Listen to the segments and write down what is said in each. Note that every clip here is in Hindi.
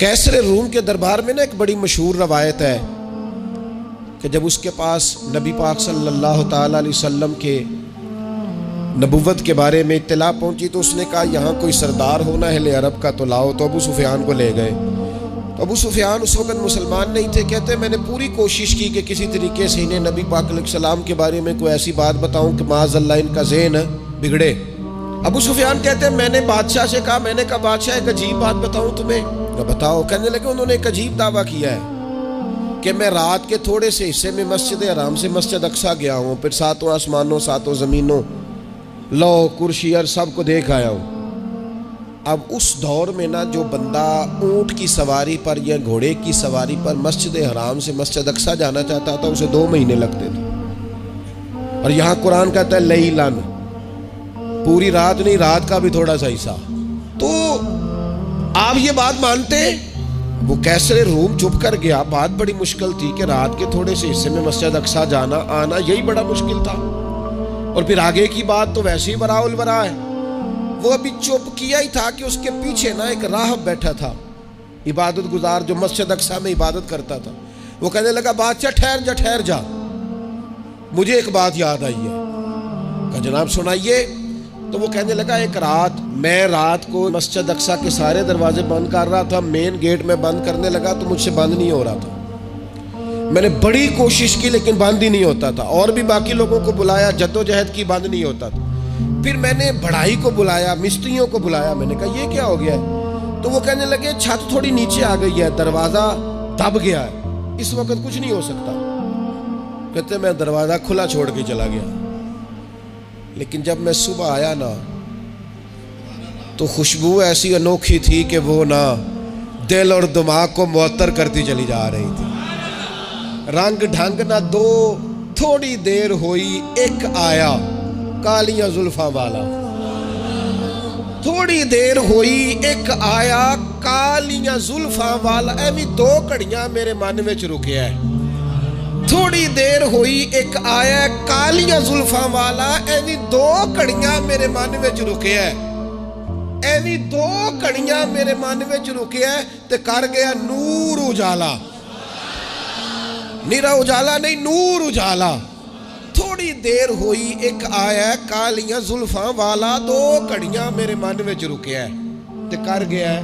कैसर रूम के दरबार में ना एक बड़ी मशहूर रवायत है कि जब उसके पास नबी पाक सल्लल्लाहु ताला अलैहि वसल्लम के नबुव्वत के बारे में इत्तला पहुंची तो उसने कहा यहाँ कोई सरदार होना है ले अरब का तो लाओ। तो अबू सुफियान को ले गए। तो अबू सुफियान उस वक्त मुसलमान नहीं थे। कहते मैंने पूरी कोशिश की कि किसी तरीके से इन्हें नबी पाक अलैहिस्सलाम के बारे में कोई ऐसी बात बताऊं कि माज़अल्लाह इनका ज़हन बिगड़े। अबू सुफियान कहते हैं मैंने बादशाह से कहा, मैंने कहा बादशाह एक अजीब बात बताऊं तुम्हें। तो बताओ। कहने लगे उन्होंने एक अजीब दावा किया है कि मैं रात के थोड़े से हिस्से में मस्जिद हराम से मस्जिद अक्सा गया हूँ, फिर सातों आसमानों सातों ज़मीनों लौ कुर्सी और सब को देख आया हूँ। अब उस दौर में ना जो बंदा ऊँट की सवारी पर या घोड़े की सवारी पर मस्जिद हराम से मस्जिद अक्सा जाना चाहता था उसे 2 महीने लगते थे। और यहाँ कुरान कहता है लैलन, पूरी रात नहीं, रात का भी थोड़ा सा हिस्सा। तो आप ये बात मानते? वो कैसर रूम चुप कर गया। बात बड़ी मुश्किल थी कि रात के थोड़े से हिस्से में मस्जिद अक्सा जाना आना यही बड़ा मुश्किल था। और फिर आगे की बात तो वैसे ही बराउल बरा है। वो अभी चुप किया ही था कि उसके पीछे ना एक राहब बैठा था, इबादत गुजार, जो मस्जिद अक्सा में इबादत करता था। वो कहने लगा बादशाह ठहर जा, मुझे एक बात याद आई है। कहा जनाब सुनाइए। तो वो कहने लगा एक रात मैं रात को मस्जिद अक्सा के सारे दरवाजे बंद कर रहा था, मेन गेट में बंद करने लगा तो मुझसे बंद नहीं हो रहा था। मैंने बड़ी कोशिश की लेकिन बंद ही नहीं होता था। और भी बाकी लोगों को बुलाया, जद्दोजहद की, बंद नहीं होता था। फिर मैंने बढ़ाई को बुलाया, मिस्त्रियों को बुलाया। मैंने कहा ये क्या हो गया है? तो वो कहने लगे छत थोड़ी नीचे आ गई है, दरवाजा दब गया है, इस वक्त कुछ नहीं हो सकता। कहते मैं दरवाजा खुला छोड़ के चला गया। लेकिन जब मैं सुबह आया ना तो खुशबू ऐसी अनोखी थी कि वो ना दिल और दिमाग को मुअत्तर करती चली जा रही थी। रंग ढंग ना दो, थोड़ी देर हुई एक आया कालियां जुल्फा वाला। थोड़ी देर हुई एक आया कालियां जुल्फा वाला। एवी 2 घड़ियां मेरे मन में रुकिया है। थोड़ी देर हुई एक आया कालियां जुल्फा वाला। एवी 2 घड़ियां मेरे मन में रुकिया है। एवी 2 घड़ियां मेरे मन में रुकिया है ते कर गया नूर उजाला। निरा उजाला नहीं, नूर उजाला। थोड़ी देर हुई एक आया कालियां जुल्फा वाला। 2 घड़ियां मेरे मन में रुकिया है ते कर गया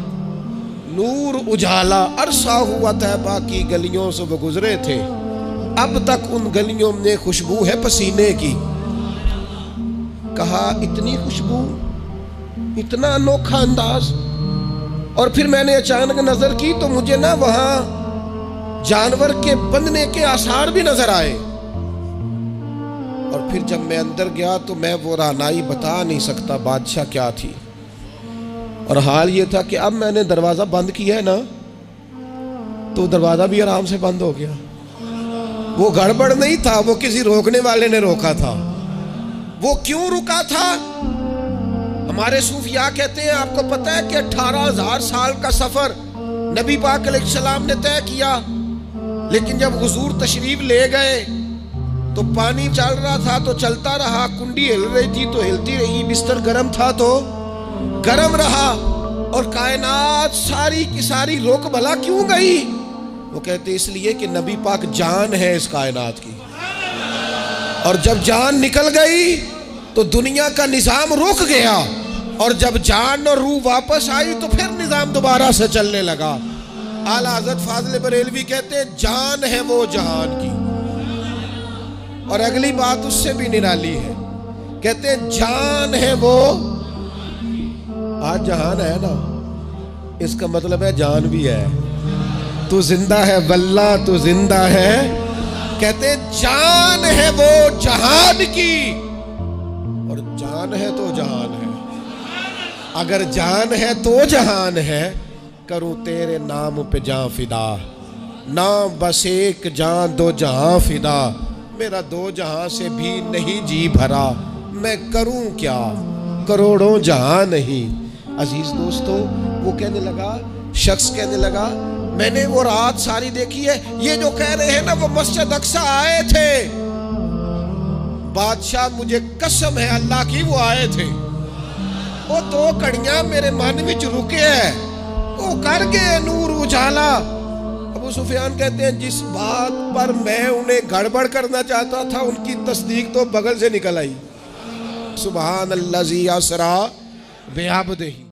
नूर उजाला। अरसा हुआ तैबा की गलियों से वो गुजरे थे, अब तक उन गलियों में खुशबू है पसीने की। कहा इतनी खुशबू, इतना अनोखा अंदाज। और फिर मैंने अचानक नजर की तो मुझे ना वहां जानवर के बंधने के आसार भी नजर आए। और फिर जब मैं अंदर गया तो मैं वो रानाई बता नहीं सकता बादशाह क्या थी। और हाल ये था कि अब मैंने दरवाजा बंद किया है ना तो दरवाजा भी आराम से बंद हो गया। वो गड़बड़ नहीं था, वो किसी रोकने वाले ने रोका था। वो क्यों रुका था? हमारे सूफिया कहते हैं, आपको पता है कि 18,000 साल का सफर नबी पाक अलैहिस्सलाम ने तय किया। लेकिन जब हुजूर तशरीफ ले गए तो पानी चल रहा था तो चलता रहा, कुंडी हिल रही थी तो हिलती रही, बिस्तर गर्म था तो गर्म रहा। और कायनात सारी की सारी रोक भला क्यों गई? वो कहते इसलिए कि नबी पाक जान है इस कायनात की। और जब जान निकल गई तो दुनिया का निजाम रुक गया। और जब जान और रूह वापस आई तो फिर निजाम दोबारा से चलने लगा। आला हज़रत फाज़िल बरेलवी कहते हैं जान है वो जहान की। और अगली बात उससे भी निराली है, कहते हैं जान है वो। आज जहान है ना, इसका मतलब है जान भी है। तू जिंदा है वल्ला, तू जिंदा है। कहते जान है वो जहान की। और जान है तो जहान है। अगर जान है तो जहान है। करूं तेरे नाम पे जान फिदा, ना बस एक जान 2 जहां फिदा। मेरा 2 जहां से भी नहीं जी भरा, मैं करूं क्या करोड़ों जहां नहीं। अजीज दोस्तों, वो कहने लगा, शख्स कहने लगा मैंने वो रात सारी देखी है। ये जो कह रहे हैं ना वो मस्जिद अक्सा आए थे। बादशाह मुझे कसम है अल्लाह की वो आए थे। वो 2 घड़ियां मेरे मन विच रुके है, वो कर गए नूर उजाला। डाला। अबू सुफियान कहते हैं जिस बात पर मैं उन्हें गड़बड़ करना चाहता था उनकी तस्दीक तो बगल से निकल आई। सुबहान अल्लाज़ी असरा बिअब्दिही।